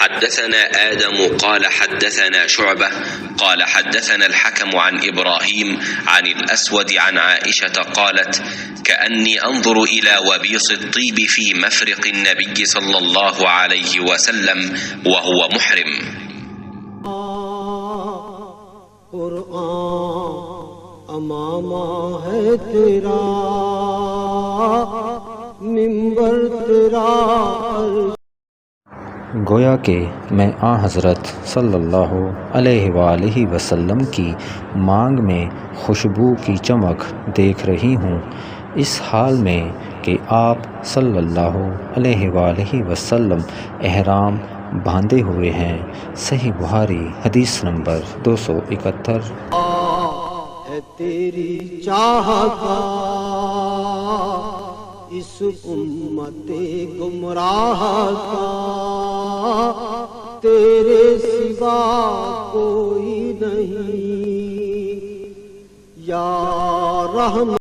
हद्दसना आदम क़ाल हद्दसना शुअबह क़ाल हद्दसना अल-हकम अन इब्राहीम अन अल-अस्वद अन आइशा क़ालत कअन्नी अंज़ुरु इला वबीस अत-तीब फ़ी मफ़रिक़ अन-नबी सल्लल्लाहु अलैहि वसल्लम व हुवा मुहरिम। अमामा है तेरा मिंबर तेरा। गोया कि मैं आ हज़रत सल्लल्लाहु अलैहि वसल्लम की मांग में खुशबू की चमक देख रही हूँ, इस हाल में कि आप सल्लल्लाहु अलैहि वसल्लम एहराम बांधे हुए हैं। सही बुखारी हदीस नंबर 271। तेरी चाहता इस उम्मते गुमराह का, तेरे सिवा कोई नहीं या रहम।